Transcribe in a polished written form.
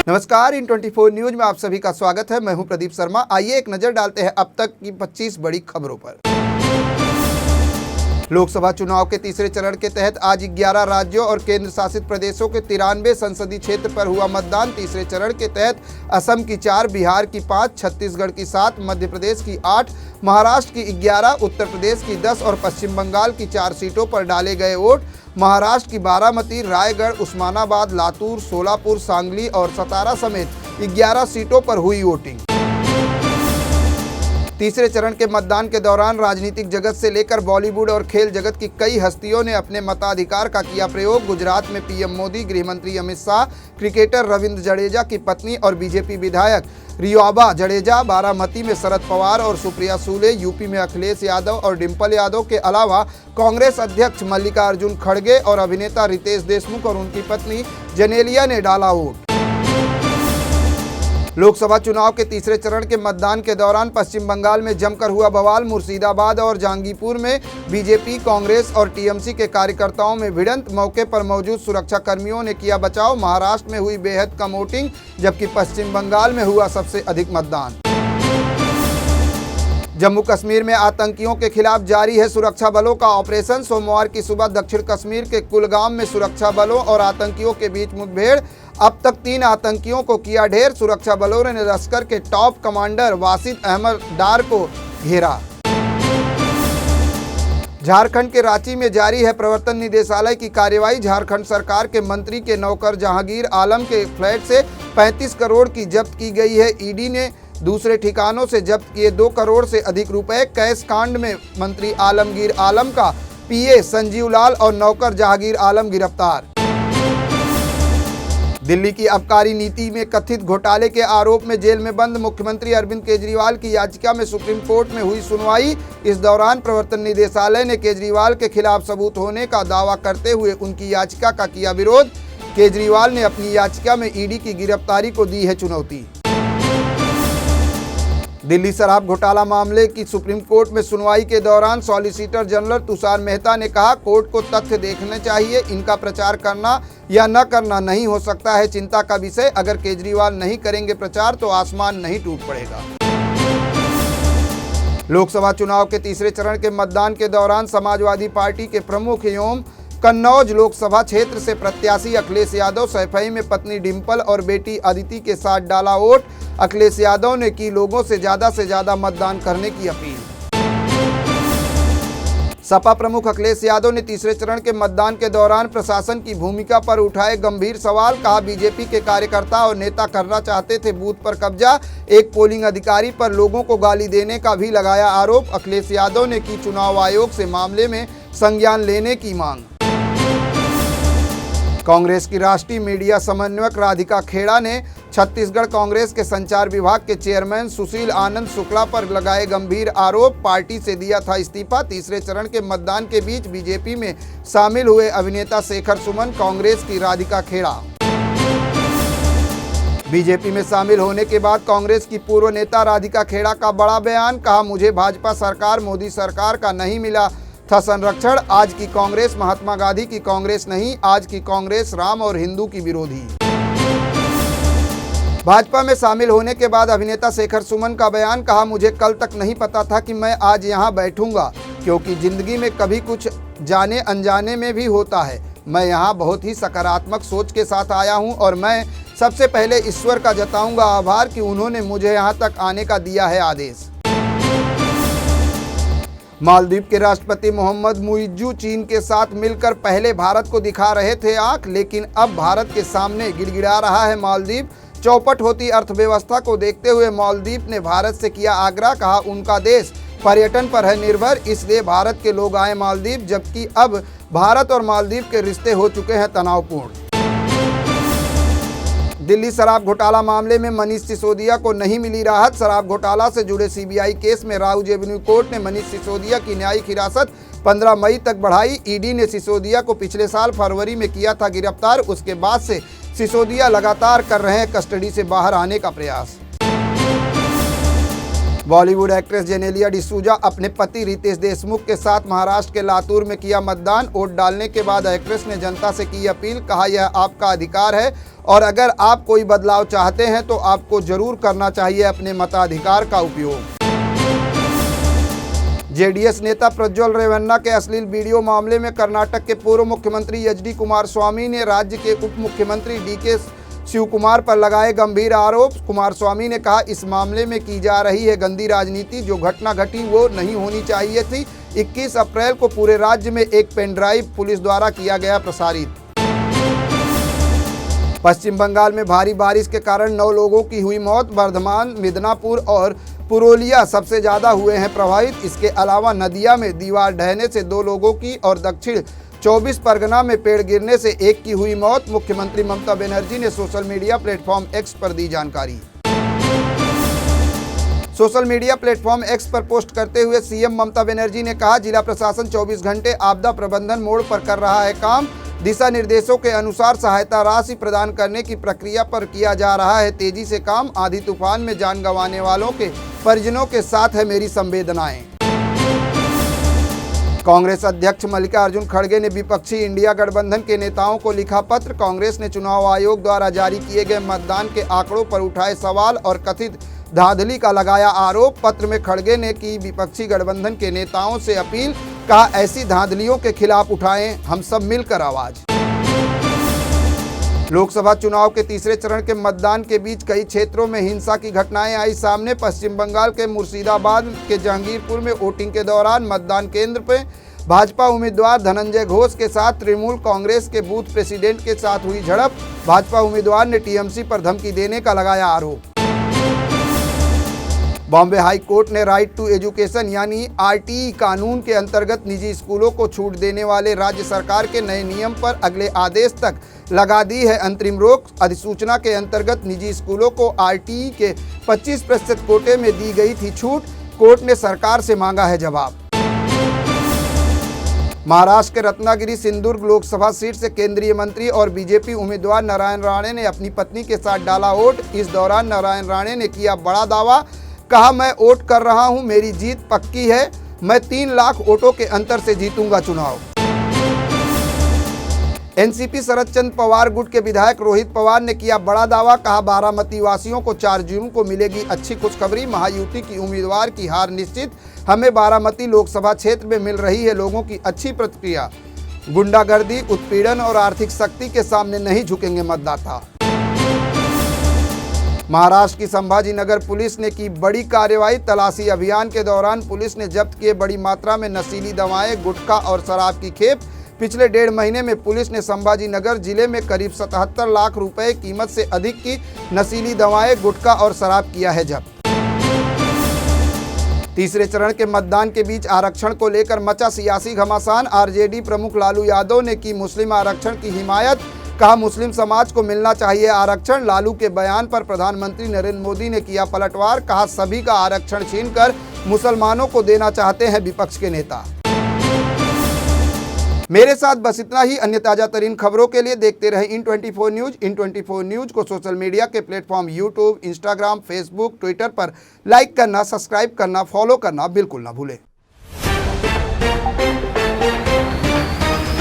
नमस्कार, इन 24 न्यूज में आप सभी का स्वागत है। मैं हूं प्रदीप शर्मा। आइए एक नजर डालते हैं अब तक की 25 बड़ी खबरों पर। लोकसभा चुनाव के तीसरे चरण के तहत आज 11 राज्यों और केंद्र शासित प्रदेशों के 93 संसदीय क्षेत्र पर हुआ मतदान। तीसरे चरण के तहत असम की 4, बिहार की 5, छत्तीसगढ़ की 7, मध्य प्रदेश की 8, महाराष्ट्र की 11, उत्तर प्रदेश की 10 और पश्चिम बंगाल की 4 सीटों पर डाले गए वोट। महाराष्ट्र की बारामती, रायगढ़, उस्मानाबाद, लातूर, सोलापुर, सांगली और सतारा समेत 11 सीटों पर हुई वोटिंग। तीसरे चरण के मतदान के दौरान राजनीतिक जगत से लेकर बॉलीवुड और खेल जगत की कई हस्तियों ने अपने मताधिकार का किया प्रयोग। गुजरात में पीएम मोदी, गृह मंत्री अमित शाह, क्रिकेटर रविंद्र जडेजा की पत्नी और बीजेपी विधायक रियोबा जडेजा, बारामती में शरद पवार और सुप्रिया सुले, यूपी में अखिलेश यादव और डिंपल यादव के अलावा कांग्रेस अध्यक्ष मल्लिकार्जुन खड़गे और अभिनेता रितेश देशमुख और उनकी पत्नी जेनेलिया ने डाला वोट। लोकसभा चुनाव के तीसरे चरण के मतदान के दौरान पश्चिम बंगाल में जमकर हुआ बवाल। मुर्शिदाबाद और जहांगीरपुर में बीजेपी, कांग्रेस और टीएमसी के कार्यकर्ताओं में भिड़ंत। मौके पर मौजूद सुरक्षा कर्मियों ने किया बचाव। महाराष्ट्र में हुई बेहद कम वोटिंग, जबकि पश्चिम बंगाल में हुआ सबसे अधिक मतदान। जम्मू कश्मीर में आतंकियों के खिलाफ जारी है सुरक्षा बलों का ऑपरेशन। सोमवार की सुबह दक्षिण कश्मीर के कुलगाम में सुरक्षा बलों और आतंकियों के बीच मुठभेड़। अब तक 3 आतंकियों को किया ढेर। सुरक्षा बलों ने लश्कर के टॉप कमांडर वासिद अहमद डार को घेरा। झारखंड के रांची में जारी है प्रवर्तन निदेशालय की कार्रवाई। झारखंड सरकार के मंत्री के नौकर जहांगीर आलम के फ्लैट से 35 करोड़ की जब्त की गई है। ईडी ने दूसरे ठिकानों से जब्त किए 2 करोड़ से अधिक रुपए। कैश कांड में मंत्री आलमगीर आलम का पीए संजीव लाल और नौकर जहांगीर आलम गिरफ्तार। दिल्ली की आबकारी नीति में कथित घोटाले के आरोप में जेल में बंद मुख्यमंत्री अरविंद केजरीवाल की याचिका में सुप्रीम कोर्ट में हुई सुनवाई। इस दौरान प्रवर्तन निदेशालय ने केजरीवाल के खिलाफ सबूत होने का दावा करते हुए उनकी याचिका का किया विरोध। केजरीवाल ने अपनी याचिका में ईडी की गिरफ्तारी को दी है चुनौती। दिल्ली शराब घोटाला मामले की सुप्रीम कोर्ट में सुनवाई के दौरान सॉलिसिटर जनरल तुषार मेहता ने कहा, कोर्ट को तथ्य देखने चाहिए, इनका प्रचार करना या न करना नहीं हो सकता है चिंता का विषय। अगर केजरीवाल नहीं करेंगे प्रचार तो आसमान नहीं टूट पड़ेगा। लोकसभा चुनाव के तीसरे चरण के मतदान के दौरान समाजवादी पार्टी के प्रमुख एवं कन्नौज लोकसभा क्षेत्र से प्रत्याशी अखिलेश यादव सैफई में पत्नी डिंपल और बेटी अदिति के साथ डाला वोट। अखिलेश यादव ने की लोगों से ज्यादा मतदान करने की अपील। सपा प्रमुख अखिलेश यादव ने तीसरे चरण के मतदान के दौरान प्रशासन की भूमिका पर उठाए गंभीर सवाल। कहा, बीजेपी के कार्यकर्ता और नेता करना चाहते थे बूथ पर कब्जा। एक पोलिंग अधिकारी पर लोगों को गाली देने का भी लगाया आरोप। अखिलेश यादव ने की चुनाव आयोग से मामले में संज्ञान लेने की मांग। कांग्रेस की राष्ट्रीय मीडिया समन्वयक राधिका खेड़ा ने छत्तीसगढ़ कांग्रेस के संचार विभाग के चेयरमैन सुशील आनंद शुक्ला पर लगाए गंभीर आरोप। पार्टी से दिया था इस्तीफा। तीसरे चरण के मतदान के बीच बीजेपी में शामिल हुए अभिनेता शेखर सुमन, कांग्रेस की राधिका खेड़ा। बीजेपी में शामिल होने के बाद कांग्रेस की पूर्व नेता राधिका खेड़ा का बड़ा बयान। कहा, मुझे भाजपा सरकार, मोदी सरकार का नहीं मिला था संरक्षण। आज की कांग्रेस महात्मा गांधी की कांग्रेस नहीं, आज की कांग्रेस राम और हिंदू की विरोधी। भाजपा में शामिल होने के बाद अभिनेता शेखर सुमन का बयान। कहा, मुझे कल तक नहीं पता था कि मैं आज यहाँ बैठूंगा, क्योंकि जिंदगी में कभी कुछ जाने अनजाने में भी होता है। मैं यहाँ बहुत ही सकारात्मक सोच के साथ आया हूँ और मैं सबसे पहले ईश्वर का जताऊंगा आभार कि उन्होंने मुझे यहाँ तक आने का दिया है आदेश। मालदीव के राष्ट्रपति मोहम्मद मुइज्जू चीन के साथ मिलकर पहले भारत को दिखा रहे थे आंख, लेकिन अब भारत के सामने गिड़गिड़ा रहा है मालदीव। चौपट होती अर्थव्यवस्था को देखते हुए मालदीव ने भारत से किया आग्रह। कहा, उनका देश पर्यटन पर है निर्भर, इसलिए भारत के लोग आए मालदीव। जबकि अब भारत और मालदीव के रिश्ते हो चुके हैं तनावपूर्ण। दिल्ली शराब घोटाला मामले में मनीष सिसोदिया को नहीं मिली राहत। शराब घोटाला से जुड़े सीबीआई केस में राउज एवेन्यू कोर्ट ने मनीष सिसोदिया की न्यायिक हिरासत 15 मई तक बढ़ाई। ईडी ने सिसोदिया को पिछले साल फरवरी में किया था गिरफ्तार। उसके बाद से सिसोदिया लगातार कर रहे हैं कस्टडी से बाहर आने का प्रयास। बॉलीवुड एक्ट्रेस जेनेलिया डिसूजा अपने पति रितेश देशमुख के साथ महाराष्ट्र के लातूर में किया मतदान। वोट डालने के बाद एक्ट्रेस ने जनता से की अपील, कहा यह आपका अधिकार है और अगर आप कोई बदलाव चाहते हैं तो आपको जरूर करना चाहिए अपने मताधिकार का उपयोग। जेडीएस नेता प्रज्वल रेवन्ना के अश्लील वीडियो मामले में कर्नाटक के पूर्व मुख्यमंत्री एच.डी. कुमारस्वामी ने राज्य के उप मुख्यमंत्री डी.के. शिवकुमार पर लगाए गंभीर आरोप। कुमारस्वामी ने कहा, इस मामले में की जा रही है गंदी राजनीति। जो घटना घटी वो नहीं होनी चाहिए थी। 21 अप्रैल को पूरे राज्य में एक पेन ड्राइव पुलिस द्वारा किया गया प्रसारित। पश्चिम बंगाल में भारी बारिश के कारण 9 लोगों की हुई मौत। बर्धमान, मिदनापुर और पुरुलिया सबसे ज्यादा हुए हैं प्रभावित। इसके अलावा नदिया में दीवार ढहने से 2 लोगों की और दक्षिण 24 परगना में पेड़ गिरने से 1 की हुई मौत। मुख्यमंत्री ममता बनर्जी ने सोशल मीडिया प्लेटफॉर्म एक्स पर दी जानकारी। सोशल मीडिया प्लेटफॉर्म एक्स पर पोस्ट करते हुए सीएम ममता बनर्जी ने कहा, जिला प्रशासन 24 घंटे आपदा प्रबंधन मोड पर कर रहा है काम। दिशा निर्देशों के अनुसार सहायता राशि प्रदान करने की प्रक्रिया पर किया जा रहा है तेजी से काम। आंधी तूफान में जान गंवाने वालों के परिजनों के साथ है मेरी संवेदनाएं। कांग्रेस अध्यक्ष मल्लिकार्जुन खड़गे ने विपक्षी इंडिया गठबंधन के नेताओं को लिखा पत्र। कांग्रेस ने चुनाव आयोग द्वारा जारी किए गए मतदान के आंकड़ों पर उठाए सवाल और कथित धांधली का लगाया आरोप। पत्र में खड़गे ने की विपक्षी गठबंधन के नेताओं से अपील, कहा ऐसी धांधलियों के खिलाफ उठाएं हम सब मिलकर आवाज। लोकसभा चुनाव के तीसरे चरण के मतदान के बीच कई क्षेत्रों में हिंसा की घटनाएं आई सामने। पश्चिम बंगाल के मुर्शिदाबाद के जहांगीरपुर में वोटिंग के दौरान मतदान केंद्र पर भाजपा उम्मीदवार धनंजय घोष के साथ तृणमूल कांग्रेस के बूथ प्रेसिडेंट के साथ हुई झड़प। भाजपा उम्मीदवार ने टीएमसी पर धमकी देने का लगाया आरोप। बॉम्बे हाई कोर्ट ने राइट टू एजुकेशन यानी आरटीई कानून के अंतर्गत निजी स्कूलों को छूट देने वाले राज्य सरकार के नए नियम पर अगले आदेश तक लगा दी है अंतरिम रोक। अधिसूचना के अंतर्गत निजी स्कूलों को आरटीई के 25% कोटे में दी गई थी छूट। कोर्ट ने सरकार से मांगा है जवाब। महाराष्ट्र के रत्नागिरी सिंधुदुर्ग लोकसभा सीट से केंद्रीय मंत्री और बीजेपी उम्मीदवार नारायण राणे ने अपनी पत्नी के साथ डाला वोट। इस दौरान नारायण राणे ने किया बड़ा दावा, कहा मैं वोट कर रहा हूं, मेरी जीत पक्की है, मैं 3 लाख वोटों के अंतर से जीतूंगा चुनाव। एनसीपी शरद चंद्र पवार गुट के विधायक रोहित पवार ने किया बड़ा दावा, कहा बारामती वासियों को 4 जून को मिलेगी अच्छी खुशखबरी। महायुति की उम्मीदवार की हार निश्चित, हमें बारामती लोकसभा क्षेत्र में मिल रही है लोगों की अच्छी प्रतिक्रिया। गुंडागर्दी, उत्पीड़न और आर्थिक शक्ति के सामने नहीं झुकेंगे मतदाता। महाराष्ट्र की संभाजीनगर पुलिस ने की बड़ी कार्रवाई। तलाशी अभियान के दौरान पुलिस ने जब्त किए बड़ी मात्रा में नशीली दवाएं, गुटखा और शराब की खेप। पिछले 1.5 महीने में पुलिस ने संभाजीनगर जिले में करीब 77 लाख रुपए कीमत से अधिक की नशीली दवाएं, गुटखा और शराब किया है जब्त। तीसरे चरण के मतदान के बीच आरक्षण को लेकर मचा सियासी घमासान। आरजेडी प्रमुख लालू यादव ने की मुस्लिम आरक्षण की हिमायत, कहा मुस्लिम समाज को मिलना चाहिए आरक्षण। लालू के बयान पर प्रधानमंत्री नरेंद्र मोदी ने किया पलटवार, कहा सभी का आरक्षण छीनकर मुसलमानों को देना चाहते हैं विपक्ष के नेता। मेरे साथ बस इतना ही। अन्य ताजा तरीन खबरों के लिए देखते रहे इन24 न्यूज। इन24 न्यूज को सोशल मीडिया के platform YouTube, Instagram, Facebook, Twitter पर लाइक करना, सब्सक्राइब करना, फॉलो करना बिल्कुल ना भूलें।